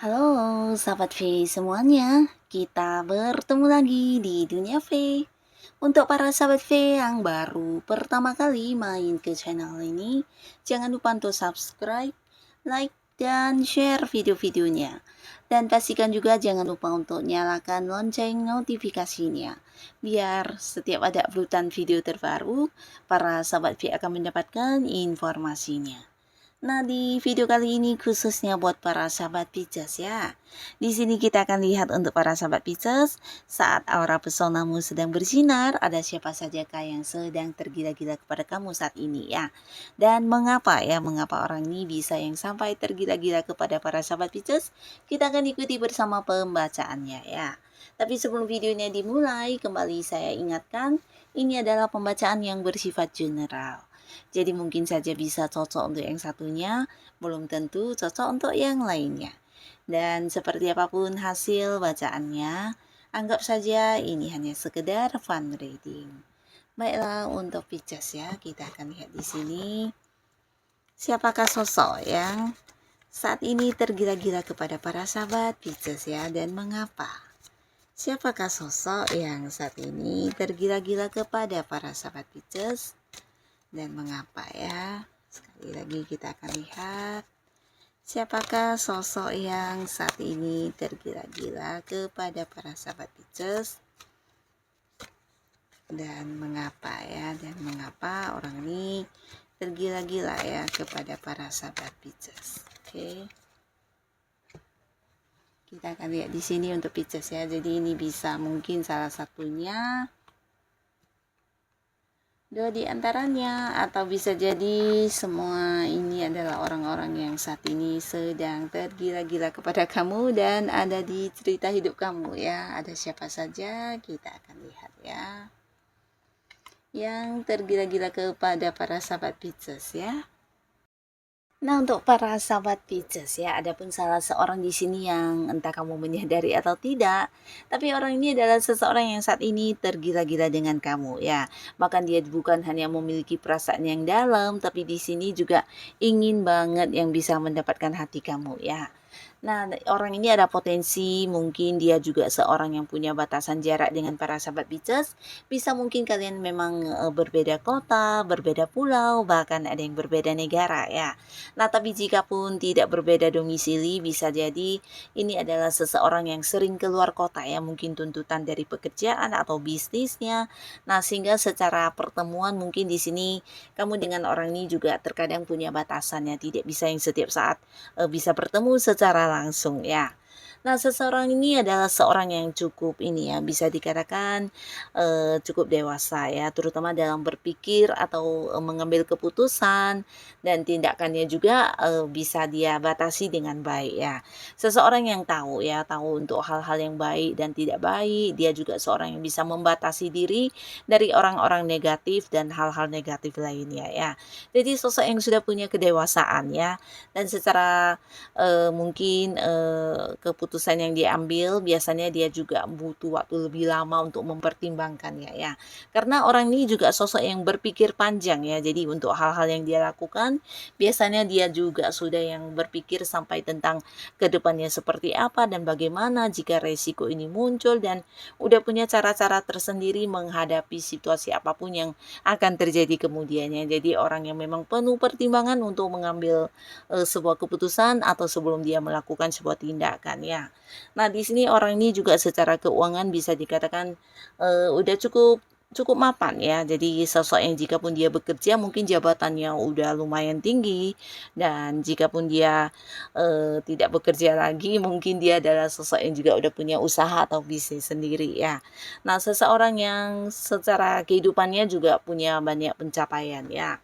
Halo sahabat V semuanya, kita bertemu lagi di Dunia V. Untuk para sahabat V yang baru pertama kali main ke channel ini, jangan lupa untuk subscribe, like, dan share video-videonya. Dan pastikan juga jangan lupa untuk nyalakan lonceng notifikasinya, biar setiap ada uploadan video terbaru, para sahabat V akan mendapatkan informasinya. Nah, di video kali ini khususnya buat para sahabat Pisces ya. Di sini kita akan lihat untuk para sahabat Pisces, saat aura pesonamu sedang bersinar, ada siapa sajakah yang sedang tergila-gila kepada kamu saat ini ya. Dan mengapa orang ini bisa yang sampai tergila-gila kepada para sahabat Pisces? Kita akan ikuti bersama pembacaannya ya. Tapi sebelum videonya dimulai, kembali saya ingatkan, ini adalah pembacaan yang bersifat general. Jadi mungkin saja bisa cocok untuk yang satunya, belum tentu cocok untuk yang lainnya. Dan seperti apapun hasil bacaannya, anggap saja ini hanya sekedar fun reading. Baiklah, untuk Pisces ya, kita akan lihat di sini. Siapakah sosok yang saat ini tergila-gila kepada para sahabat Pisces ya, dan mengapa? Siapakah sosok yang saat ini tergila-gila kepada para sahabat Pisces dan mengapa ya? Sekali lagi kita akan lihat siapakah sosok yang saat ini tergila-gila kepada para sahabat Pisces dan mengapa ya? Dan mengapa orang ini tergila-gila ya kepada para sahabat Pisces? Oke. Kita akan lihat di sini untuk Pisces ya. Jadi ini bisa mungkin salah satunya, dua di antaranya, atau bisa jadi semua ini adalah orang-orang yang saat ini sedang tergila-gila kepada kamu dan ada di cerita hidup kamu ya. Ada siapa saja, kita akan lihat ya. Yang tergila-gila kepada para sahabat Pisces ya. Nah, untuk para sahabat Pisces ya, adapun salah seorang di sini yang entah kamu menyadari atau tidak, tapi orang ini adalah seseorang yang saat ini tergila-gila dengan kamu ya. Bahkan dia bukan hanya memiliki perasaan yang dalam, tapi di sini juga ingin banget yang bisa mendapatkan hati kamu ya. Nah, orang ini ada potensi mungkin dia juga seorang yang punya batasan jarak dengan para sahabat Pisces. Bisa mungkin kalian memang berbeda kota, berbeda pulau, bahkan ada yang berbeda negara ya. Nah, tapi jika pun tidak berbeda domisili, bisa jadi ini adalah seseorang yang sering keluar kota ya, mungkin tuntutan dari pekerjaan atau bisnisnya. Nah, sehingga secara pertemuan mungkin di sini kamu dengan orang ini juga terkadang punya batasannya, tidak bisa yang setiap saat bisa bertemu secara langsung ya. Nah, seseorang ini adalah seorang yang cukup ini ya, bisa dikatakan cukup dewasa ya, terutama dalam berpikir atau mengambil keputusan, dan tindakannya juga bisa dia batasi dengan baik ya. Seseorang yang tahu ya, tahu untuk hal-hal yang baik dan tidak baik. Dia juga seorang yang bisa membatasi diri dari orang-orang negatif dan hal-hal negatif lainnya ya. Jadi sosok yang sudah punya kedewasaan ya, dan secara mungkin keputusan yang diambil biasanya dia juga butuh waktu lebih lama untuk mempertimbangkannya ya. Karena orang ini juga sosok yang berpikir panjang ya. Jadi untuk hal-hal yang dia lakukan biasanya dia juga sudah yang berpikir sampai tentang kedepannya seperti apa dan bagaimana jika resiko ini muncul, dan udah punya cara-cara tersendiri menghadapi situasi apapun yang akan terjadi kemudiannya. Jadi orang yang memang penuh pertimbangan untuk mengambil sebuah keputusan atau sebelum dia melakukan sebuah tindakan ya. Nah, di sini orang ini juga secara keuangan bisa dikatakan udah cukup mapan ya. Jadi sosok yang jika pun dia bekerja mungkin jabatannya udah lumayan tinggi, dan jika pun dia tidak bekerja lagi mungkin dia adalah sosok yang juga udah punya usaha atau bisnis sendiri ya. Nah, seseorang yang secara kehidupannya juga punya banyak pencapaian ya.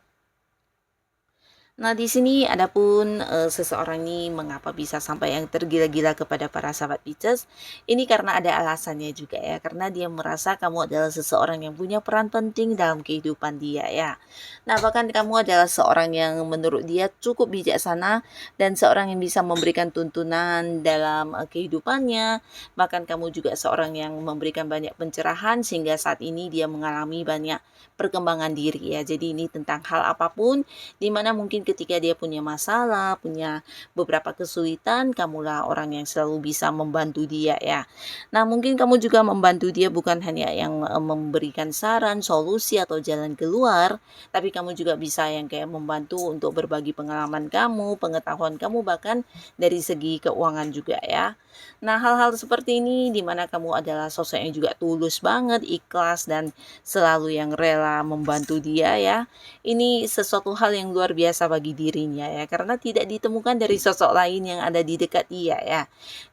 Nah, di sini adapun seseorang ini mengapa bisa sampai yang tergila-gila kepada para sahabat Pisces, ini karena ada alasannya juga ya, karena dia merasa kamu adalah seseorang yang punya peran penting dalam kehidupan dia ya. Nah, bahkan kamu adalah seorang yang menurut dia cukup bijaksana dan seorang yang bisa memberikan tuntunan dalam kehidupannya. Bahkan kamu juga seorang yang memberikan banyak pencerahan sehingga saat ini dia mengalami banyak perkembangan diri ya. Jadi ini tentang hal apapun dimana mungkin ketika dia punya masalah, punya beberapa kesulitan, kamulah orang yang selalu bisa membantu dia ya. Nah, mungkin kamu juga membantu dia bukan hanya yang memberikan saran, solusi atau jalan keluar, tapi kamu juga bisa yang kayak membantu untuk berbagi pengalaman kamu, pengetahuan kamu, bahkan dari segi keuangan juga ya. Nah, hal-hal seperti ini dimana kamu adalah sosok yang juga tulus banget, ikhlas dan selalu yang rela membantu dia ya. Ini sesuatu hal yang luar biasa bagi dirinya ya, karena tidak ditemukan dari sosok lain yang ada di dekat dia ya.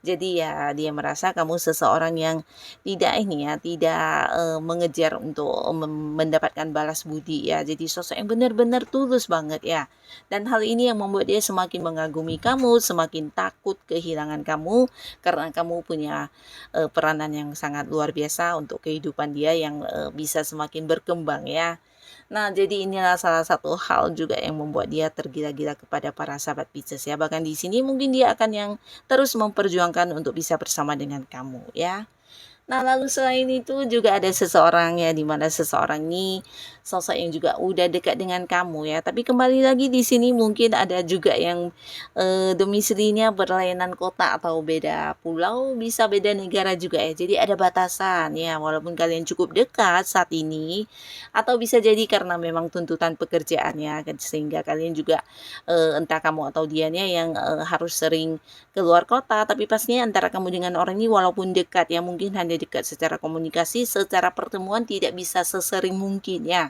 Jadi ya dia merasa kamu seseorang yang tidak ini ya, tidak mengejar untuk mendapatkan balas budi ya. Jadi sosok yang benar-benar tulus banget ya. Dan hal ini yang membuat dia semakin mengagumi kamu, semakin takut kehilangan kamu karena kamu punya peranan yang sangat luar biasa untuk kehidupan dia yang bisa semakin berkembang ya. Nah, jadi inilah salah satu hal juga yang membuat dia tergila-gila kepada para sahabat Pisces ya. Bahkan di sini mungkin dia akan yang terus memperjuangkan untuk bisa bersama dengan kamu ya. Nah, lalu selain itu juga ada seseorang ya, di mana seseorang ini sosok yang juga udah dekat dengan kamu ya. Tapi kembali lagi di sini mungkin ada juga yang domisilinya berlainan kota atau beda pulau, bisa beda negara juga ya. Jadi ada batasan ya, walaupun kalian cukup dekat saat ini, atau bisa jadi karena memang tuntutan pekerjaannya, sehingga kalian juga entah kamu atau dianya yang harus sering keluar kota, tapi pastinya antara kamu dengan orang ini walaupun dekat ya, mungkin hanya dekat secara komunikasi, secara pertemuan tidak bisa sesering mungkin ya.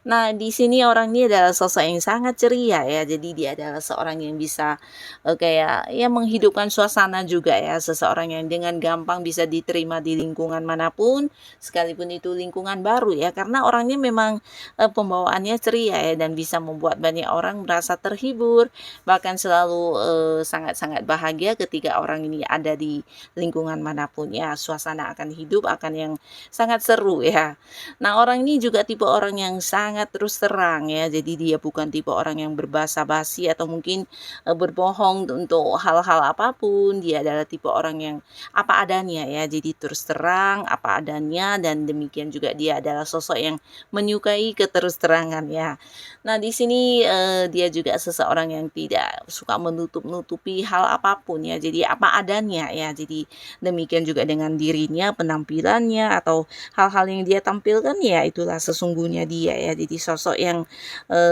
Nah, di sini orang ini adalah sosok yang sangat ceria ya. Jadi dia adalah seorang yang bisa kayak ya menghidupkan suasana juga ya. Seseorang yang dengan gampang bisa diterima di lingkungan manapun, sekalipun itu lingkungan baru ya. Karena orangnya memang pembawaannya ceria ya dan bisa membuat banyak orang merasa terhibur, bahkan selalu sangat-sangat bahagia ketika orang ini ada di lingkungan manapun ya. Suasana akan hidup, akan yang sangat seru ya. Nah, orang ini juga tipe orang yang sangat terus terang ya. Jadi dia bukan tipe orang yang berbasa-basi atau mungkin berbohong untuk hal-hal apapun. Dia adalah tipe orang yang apa adanya ya. Jadi terus terang apa adanya, dan demikian juga dia adalah sosok yang menyukai keterus terangan ya. Nah, di sini dia juga seseorang yang tidak suka menutup-nutupi hal apapun ya. Jadi apa adanya ya. Jadi demikian juga dengan dirinya, penampilannya atau hal-hal yang dia tampilkan ya itulah sesungguhnya dia ya. Jadi sosok yang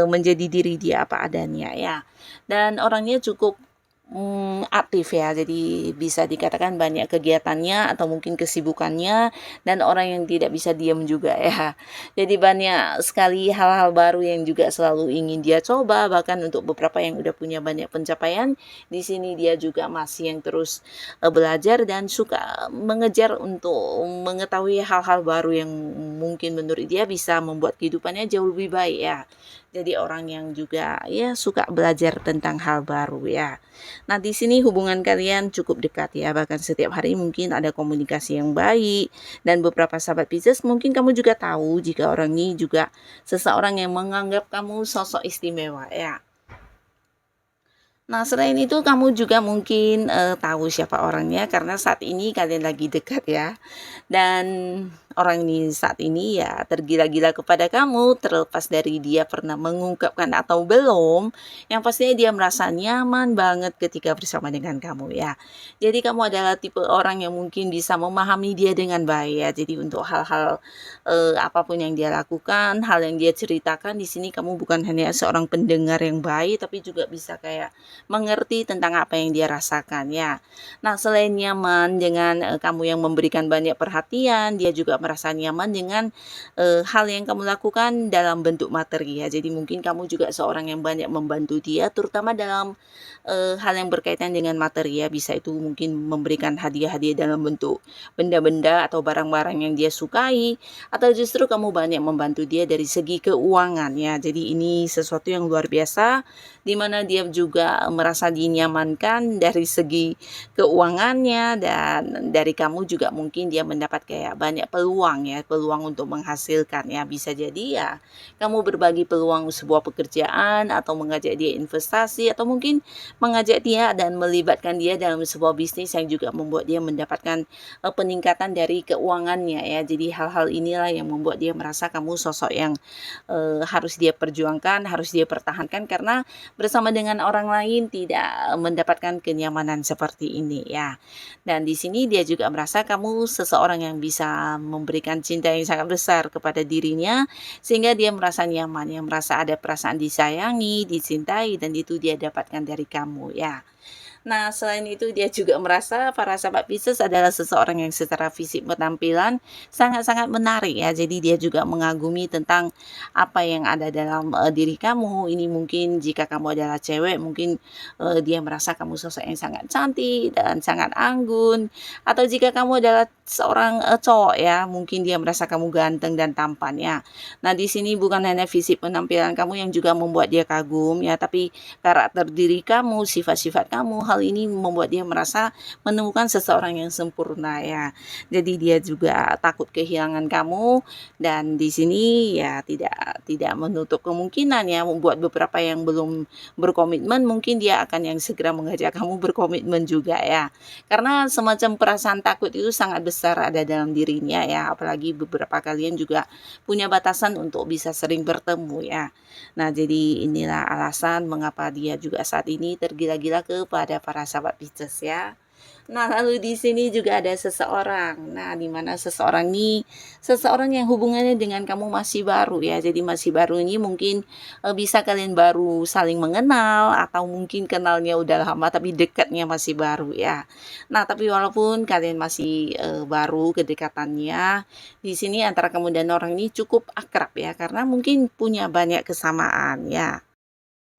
menjadi diri dia apa adanya ya. Dan orangnya cukup aktif ya, jadi bisa dikatakan banyak kegiatannya atau mungkin kesibukannya, dan orang yang tidak bisa diam juga ya. Jadi banyak sekali hal-hal baru yang juga selalu ingin dia coba, bahkan untuk beberapa yang udah punya banyak pencapaian, di sini dia juga masih yang terus belajar dan suka mengejar untuk mengetahui hal-hal baru yang mungkin menurut dia bisa membuat kehidupannya jauh lebih baik ya. Jadi orang yang juga ya suka belajar tentang hal baru ya. Nah, di sini hubungan kalian cukup dekat ya, bahkan setiap hari mungkin ada komunikasi yang baik, dan beberapa sahabat Pisces mungkin kamu juga tahu jika orang ini juga seseorang yang menganggap kamu sosok istimewa ya. Nah, selain itu kamu juga mungkin tahu siapa orangnya karena saat ini kalian lagi dekat ya. Dan orang ini saat ini ya tergila-gila kepada kamu, terlepas dari dia pernah mengungkapkan atau belum, yang pastinya dia merasa nyaman banget ketika bersama dengan kamu ya. Jadi kamu adalah tipe orang yang mungkin bisa memahami dia dengan baik ya. Jadi untuk hal-hal apapun yang dia lakukan, hal yang dia ceritakan, di sini kamu bukan hanya seorang pendengar yang baik, tapi juga bisa kayak mengerti tentang apa yang dia rasakan ya. Nah, selain nyaman dengan kamu yang memberikan banyak perhatian, dia juga merasa nyaman dengan hal yang kamu lakukan dalam bentuk materi ya. Jadi mungkin kamu juga seorang yang banyak membantu dia, terutama dalam hal yang berkaitan dengan materi ya. Bisa itu mungkin memberikan hadiah-hadiah dalam bentuk benda-benda atau barang-barang yang dia sukai, atau justru kamu banyak membantu dia dari segi keuangan ya. Jadi ini sesuatu yang luar biasa, di mana dia juga merasa dinyamankan dari segi keuangannya, dan dari kamu juga mungkin dia mendapat kayak banyak peluang ya, peluang untuk menghasilkan ya. Bisa jadi ya kamu berbagi peluang sebuah pekerjaan, atau mengajak dia investasi, atau mungkin mengajak dia dan melibatkan dia dalam sebuah bisnis yang juga membuat dia mendapatkan peningkatan dari keuangannya ya. Jadi hal-hal inilah yang membuat dia merasa kamu sosok yang harus dia perjuangkan, harus dia pertahankan, karena bersama dengan orang lain tidak mendapatkan kenyamanan seperti ini ya. Dan di sini dia juga merasa kamu seseorang yang bisa memberikan cinta yang sangat besar kepada dirinya, sehingga dia merasa nyaman, yang merasa ada perasaan disayangi, dicintai, dan itu dia dapatkan dari kamu ya. Nah, selain itu dia juga merasa para sahabat Pisces adalah seseorang yang secara fisik penampilan sangat-sangat menarik ya. Jadi dia juga mengagumi tentang apa yang ada dalam diri kamu. Ini mungkin jika kamu adalah cewek, mungkin dia merasa kamu sosok yang sangat cantik dan sangat anggun. Atau jika kamu adalah seorang cowok ya, mungkin dia merasa kamu ganteng dan tampan ya. Nah, di sini bukan hanya fisik penampilan kamu yang juga membuat dia kagum ya, tapi karakter diri kamu, sifat-sifat kamu, hal ini membuat dia merasa menemukan seseorang yang sempurna ya. Jadi dia juga takut kehilangan kamu, dan di sini ya tidak menutup kemungkinan ya, membuat beberapa yang belum berkomitmen, mungkin dia akan yang segera mengajak kamu berkomitmen juga ya. Karena semacam perasaan takut itu sangat besar ada dalam dirinya ya, apalagi beberapa kalian juga punya batasan untuk bisa sering bertemu ya. Nah, jadi inilah alasan mengapa dia juga saat ini tergila-gila kepada para sahabat Pisces ya. Nah, lalu di sini juga ada seseorang. Nah, di mana seseorang yang hubungannya dengan kamu masih baru ya. Jadi masih baru ini mungkin bisa kalian baru saling mengenal, atau mungkin kenalnya udah lama tapi dekatnya masih baru ya. Nah, tapi walaupun kalian masih baru kedekatannya, di sini antara kamu dan orang ini cukup akrab ya, karena mungkin punya banyak kesamaan ya.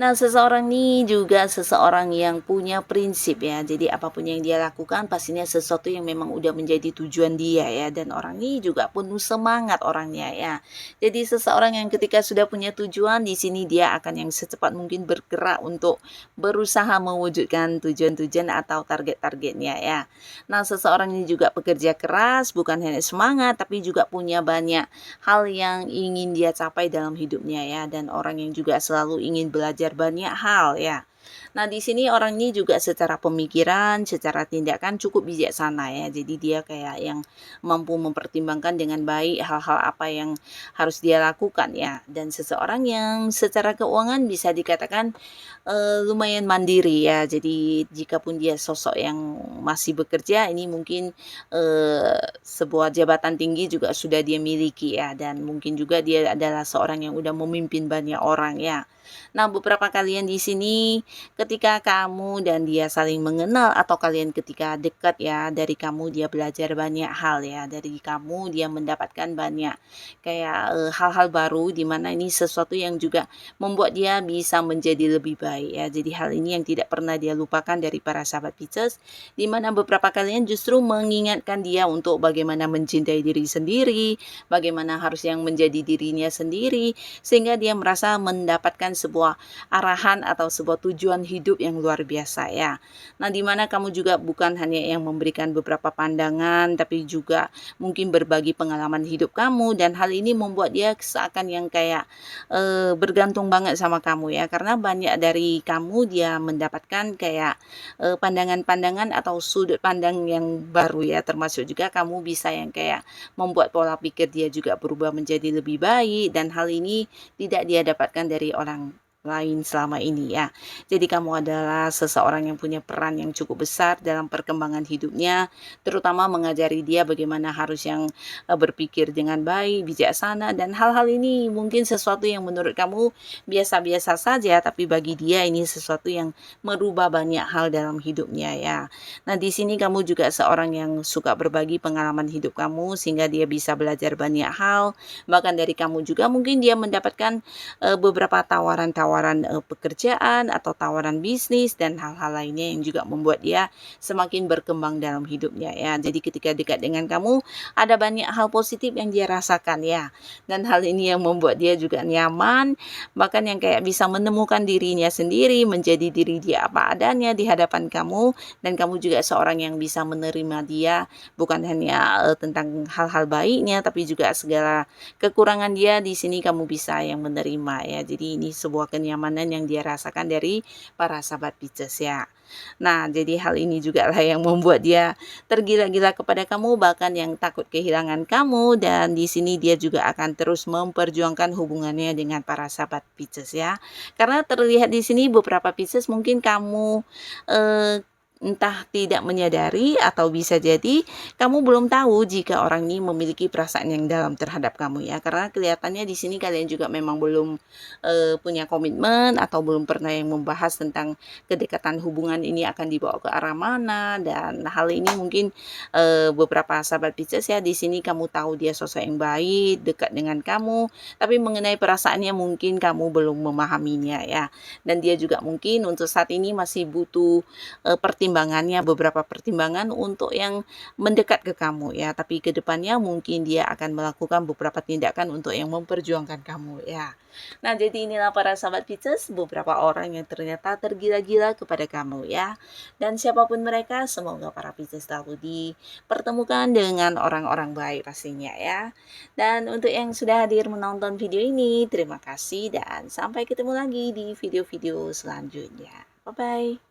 Nah, seseorang ini juga seseorang yang punya prinsip ya. Jadi apapun yang dia lakukan pastinya sesuatu yang memang udah menjadi tujuan dia ya. Dan orang ini juga penuh semangat orangnya ya. Jadi seseorang yang ketika sudah punya tujuan, di sini dia akan yang secepat mungkin bergerak untuk berusaha mewujudkan tujuan-tujuan atau target-targetnya ya. Nah, seseorang ini juga pekerja keras, bukan hanya semangat, tapi juga punya banyak hal yang ingin dia capai dalam hidupnya ya. Dan orang yang juga selalu ingin belajar banyak hal ya. Nah, di sini orang ini juga secara pemikiran, secara tindakan cukup bijaksana ya. Jadi dia kayak yang mampu mempertimbangkan dengan baik hal-hal apa yang harus dia lakukan ya. Dan seseorang yang secara keuangan bisa dikatakan lumayan mandiri ya. Jadi jikapun dia sosok yang masih bekerja, ini mungkin sebuah jabatan tinggi juga sudah dia miliki ya. Dan mungkin juga dia adalah seorang yang udah memimpin banyak orang ya. Nah, beberapa kalian di sini ketika kamu dan dia saling mengenal, atau kalian ketika dekat ya, dari kamu dia belajar banyak hal ya, dari kamu dia mendapatkan banyak kayak hal-hal baru, di mana ini sesuatu yang juga membuat dia bisa menjadi lebih baik ya. Jadi hal ini yang tidak pernah dia lupakan dari para sahabat Pisces, di mana beberapa kalian justru mengingatkan dia untuk bagaimana mencintai diri sendiri, bagaimana harus yang menjadi dirinya sendiri, sehingga dia merasa mendapatkan sebuah arahan atau sebuah tujuan hidup yang luar biasa ya. Nah, di mana kamu juga bukan hanya yang memberikan beberapa pandangan, tapi juga mungkin berbagi pengalaman hidup kamu, dan hal ini membuat dia seakan yang kayak bergantung banget sama kamu ya, karena banyak dari kamu dia mendapatkan kayak pandangan-pandangan atau sudut pandang yang baru ya, termasuk juga kamu bisa yang kayak membuat pola pikir dia juga berubah menjadi lebih baik, dan hal ini tidak dia dapatkan dari orang lain selama ini ya. Jadi kamu adalah seseorang yang punya peran yang cukup besar dalam perkembangan hidupnya, terutama mengajari dia bagaimana harus yang berpikir dengan baik, bijaksana, dan hal-hal ini mungkin sesuatu yang menurut kamu biasa-biasa saja, tapi bagi dia ini sesuatu yang merubah banyak hal dalam hidupnya ya. Nah, di sini kamu juga seorang yang suka berbagi pengalaman hidup kamu sehingga dia bisa belajar banyak hal. Bahkan dari kamu juga mungkin dia mendapatkan beberapa tawaran-tawaran pekerjaan atau tawaran bisnis dan hal-hal lainnya yang juga membuat dia semakin berkembang dalam hidupnya ya. Jadi ketika dekat dengan kamu ada banyak hal positif yang dia rasakan ya. Dan hal ini yang membuat dia juga nyaman, bahkan yang kayak bisa menemukan dirinya sendiri, menjadi diri dia apa adanya di hadapan kamu, dan kamu juga seorang yang bisa menerima dia bukan hanya tentang hal-hal baiknya tapi juga segala kekurangan dia. Di sini kamu bisa yang menerima ya. Jadi ini sebuah kenyamanan yang dia rasakan dari para sahabat Pisces ya. Nah, jadi hal ini juga lah yang membuat dia tergila-gila kepada kamu, bahkan yang takut kehilangan kamu, dan di sini dia juga akan terus memperjuangkan hubungannya dengan para sahabat Pisces ya. Karena terlihat di sini beberapa Pisces mungkin kamu eh, entah tidak menyadari atau bisa jadi kamu belum tahu jika orang ini memiliki perasaan yang dalam terhadap kamu ya. Karena kelihatannya di sini kalian juga memang belum punya komitmen atau belum pernah yang membahas tentang kedekatan hubungan ini akan dibawa ke arah mana, dan hal ini mungkin beberapa sahabat Pisces ya, di sini kamu tahu dia sosok yang baik, dekat dengan kamu, tapi mengenai perasaannya mungkin kamu belum memahaminya ya. Dan dia juga mungkin untuk saat ini masih butuh pertimbangannya, beberapa pertimbangan untuk yang mendekat ke kamu ya, tapi kedepannya mungkin dia akan melakukan beberapa tindakan untuk yang memperjuangkan kamu ya. Nah, jadi inilah para sahabat Pisces, beberapa orang yang ternyata tergila-gila kepada kamu ya. Dan siapapun mereka, semoga para Pisces selalu dipertemukan dengan orang-orang baik pastinya ya. Dan untuk yang sudah hadir menonton video ini, terima kasih dan sampai ketemu lagi di video-video selanjutnya. Bye-bye.